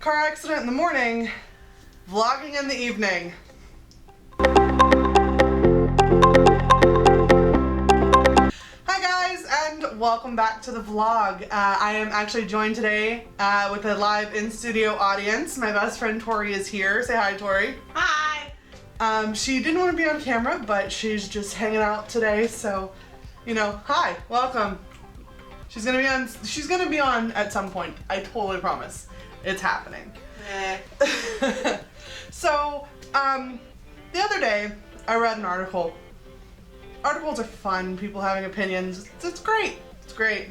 Car accident in the morning, vlogging in the evening. Hi guys, and welcome back to the vlog. I am actually joined today with a live in-studio audience. My best friend Tori is here. Say hi, Tori. Hi. She didn't want to be on camera, but she's just hanging out today, so, you know, hi, welcome. She's gonna be on at some point. I totally promise. It's happening. So, the other day, I read an article. Articles are fun, people having opinions. It's great. It's great.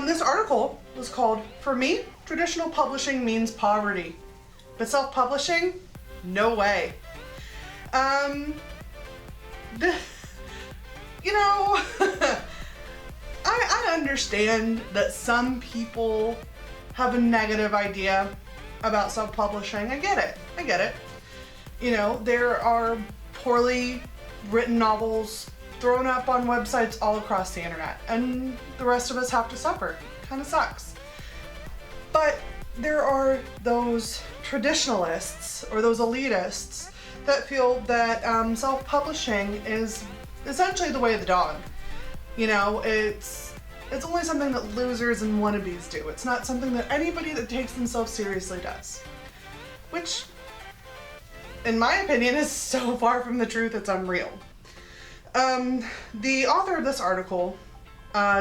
This article was called, "For me, traditional publishing means poverty. But self-publishing? No way." You know, I understand that some people have a negative idea about self-publishing. I get it. You know, there are poorly written novels thrown up on websites all across the internet, and the rest of us have to suffer. Kind of sucks. But there are those traditionalists or those elitists that feel that self-publishing is essentially the way of the dog. You know, it's only something that losers and wannabes do. It's not something that anybody that takes themselves seriously does. Which, in my opinion, is so far from the truth, it's unreal. The author of this article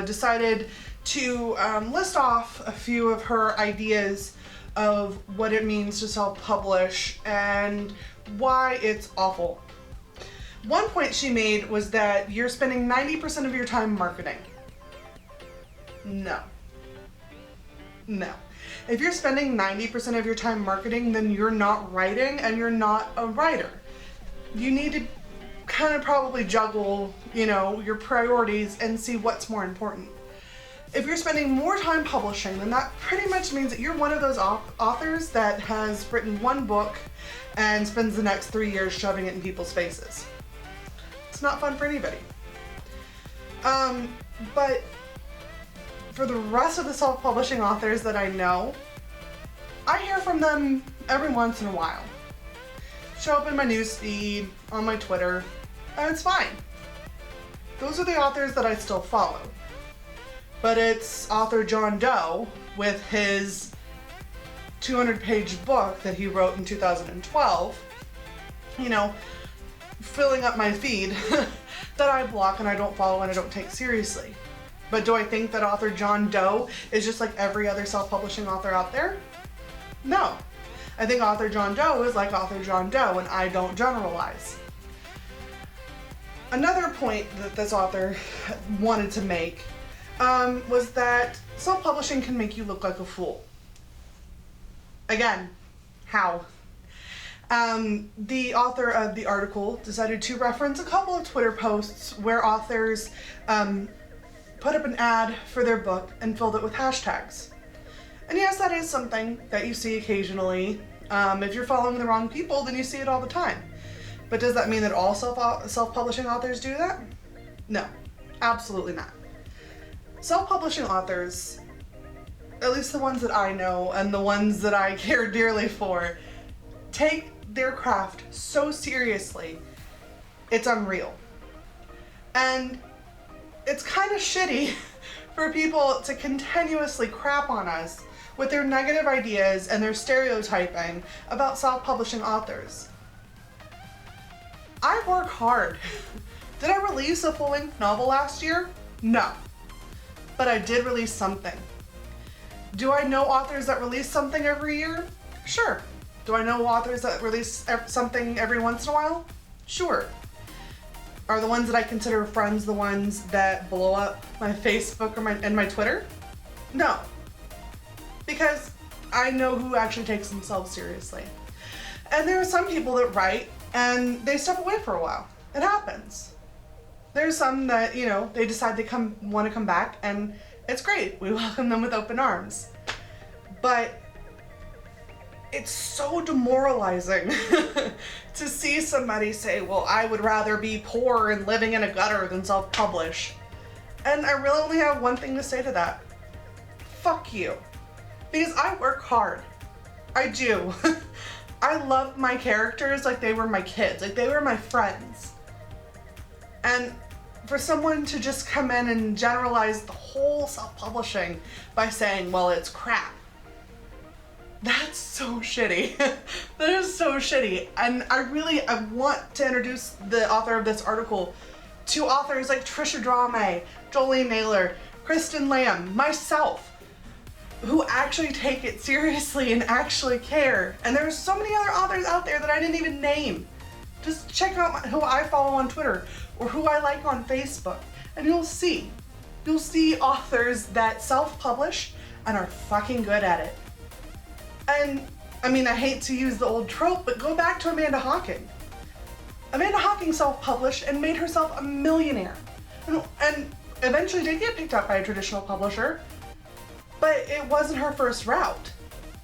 decided to list off a few of her ideas of what it means to self-publish and why it's awful. One point she made was that you're spending 90% of your time marketing. No. If you're spending 90% of your time marketing, then you're not writing and you're not a writer. You need to kind of probably juggle, you know, your priorities and see what's more important. If you're spending more time publishing, then that pretty much means that you're one of those authors that has written one book and spends the next 3 years shoving it in people's faces. It's not fun for anybody. But for the rest of the self-publishing authors that I know, I hear from them every once in a while. Show up in my newsfeed, on my Twitter, and it's fine. Those are the authors that I still follow. But it's author John Doe with his 200-page book that he wrote in 2012, you know, filling up my feed that I block and I don't follow and I don't take seriously. But do I think that author John Doe is just like every other self-publishing author out there? No. I think author John Doe is like author John Doe, and I don't generalize. Another point that this author wanted to make was that self-publishing can make you look like a fool. Again, how? The author of the article decided to reference a couple of Twitter posts where authors put up an ad for their book and filled it with hashtags. And yes, that is something that you see occasionally. If you're following the wrong people, then you see it all the time. But does that mean that all self-publishing authors do that? No, absolutely not. Self-publishing authors, at least the ones that I know and the ones that I care dearly for, take their craft so seriously, it's unreal. And it's kind of shitty for people to continuously crap on us with their negative ideas and their stereotyping about self-publishing authors. I work hard. Did I release a full-length novel last year? No. But I did release something. Do I know authors that release something every year? Sure. Do I know authors that release something every once in a while? Sure. Are the ones that I consider friends the ones that blow up my Facebook or my Twitter? No. Because I know who actually takes themselves seriously. And there are some people that write and they step away for a while. It happens. There's some that, you know, they decide they want to come back, and it's great. We welcome them with open arms. But it's so demoralizing to see somebody say, well, I would rather be poor and living in a gutter than self-publish. And I really only have one thing to say to that. Fuck you. Because I work hard. I do. I love my characters like they were my kids, like they were my friends. And for someone to just come in and generalize the whole self-publishing by saying, well, it's crap. That's so shitty. That is so shitty. And I want to introduce the author of this article to authors like Trisha Drame, Jolene Naylor, Kristen Lamb, myself, who actually take it seriously and actually care. And there's so many other authors out there that I didn't even name. Just check out who I follow on Twitter or who I like on Facebook, and you'll see authors that self-publish and are fucking good at it. And I mean, I hate to use the old trope, but go back to Amanda Hawking. Amanda Hawking self-published and made herself a millionaire, and eventually did get picked up by a traditional publisher, but it wasn't her first route.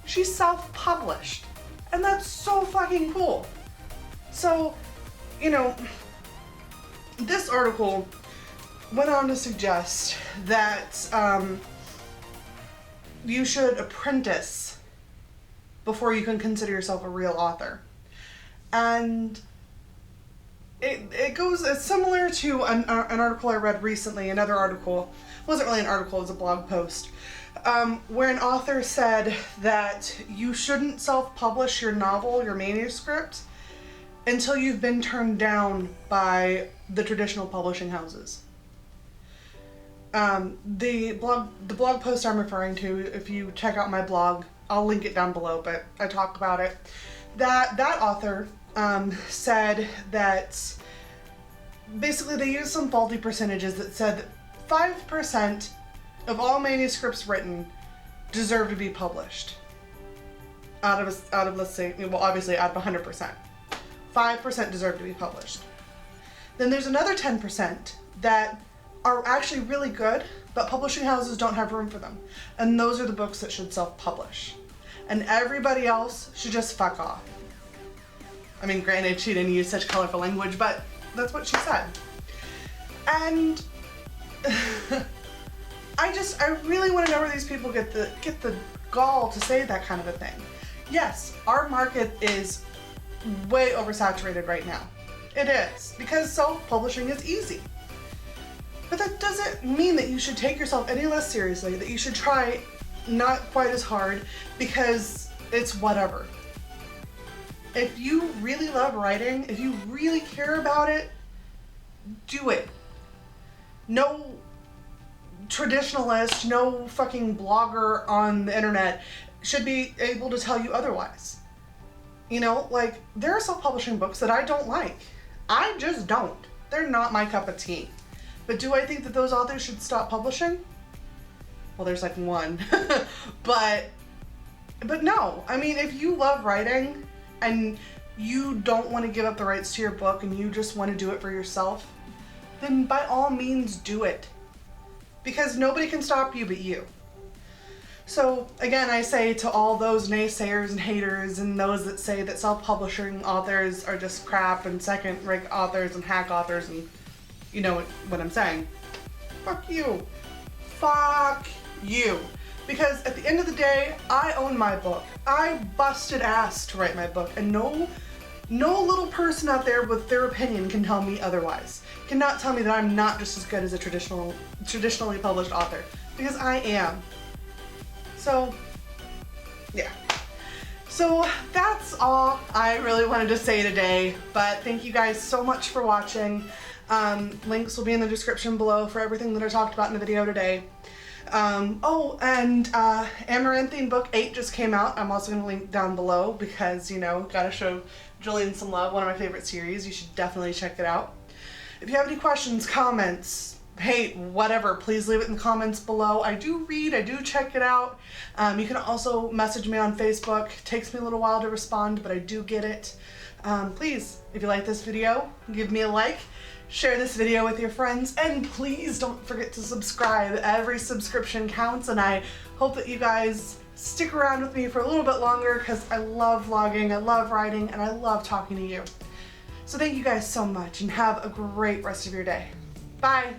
She self-published, and that's so fucking cool. So, you know, this article went on to suggest that you should apprentice before you can consider yourself a real author. And it's similar to an article I read recently, another article. It wasn't really an article, it was a blog post, where an author said that you shouldn't self-publish your novel, your manuscript, until you've been turned down by the traditional publishing houses. The blog post I'm referring to, if you check out my blog, I'll link it down below, but I talk about it. That author said that basically they used some faulty percentages that said that 5% of all manuscripts written deserve to be published. Out of let's say, well, obviously out of 100%. 5% deserve to be published. Then there's another 10% that are actually really good, but publishing houses don't have room for them. And those are the books that should self-publish. And everybody else should just fuck off. I mean, granted, she didn't use such colorful language, but that's what she said. And I really want to know where these people get the gall to say that kind of a thing. Yes, our market is way oversaturated right now. It is, because self-publishing is easy. But that doesn't mean that you should take yourself any less seriously, that you should try not quite as hard because it's whatever. If you really love writing, if you really care about it, do it. No traditionalist, no fucking blogger on the internet should be able to tell you otherwise. You know, like, there are self-publishing books that I don't like. I just don't. They're not my cup of tea. But do I think that those authors should stop publishing? Well, there's like one. but no. I mean, if you love writing and you don't want to give up the rights to your book and you just want to do it for yourself, then by all means do it. Because nobody can stop you but you. So again, I say to all those naysayers and haters and those that say that self-publishing authors are just crap and second-rate authors and hack authors, and you know what I'm saying. Fuck you. Fuck you. Because at the end of the day, I own my book. I busted ass to write my book, and no little person out there with their opinion can tell me otherwise. Cannot tell me that I'm not just as good as a traditionally published author, because I am. So, yeah. So that's all I really wanted to say today, but thank you guys so much for watching. Links will be in the description below for everything that I talked about in the video today. Amaranthine book 8 just came out. I'm also going to link down below because, you know, gotta show Jillian some love. One of my favorite series. You should definitely check it out. If you have any questions, comments, hate, whatever, please leave it in the comments below. I do read, I do check it out. You can also message me on Facebook. It takes me a little while to respond, but I do get it. Please, if you like this video, give me a like, share this video with your friends, and please don't forget to subscribe. Every subscription counts, and I hope that you guys stick around with me for a little bit longer because I love vlogging, I love writing, and I love talking to you. So thank you guys so much, and have a great rest of your day. Bye!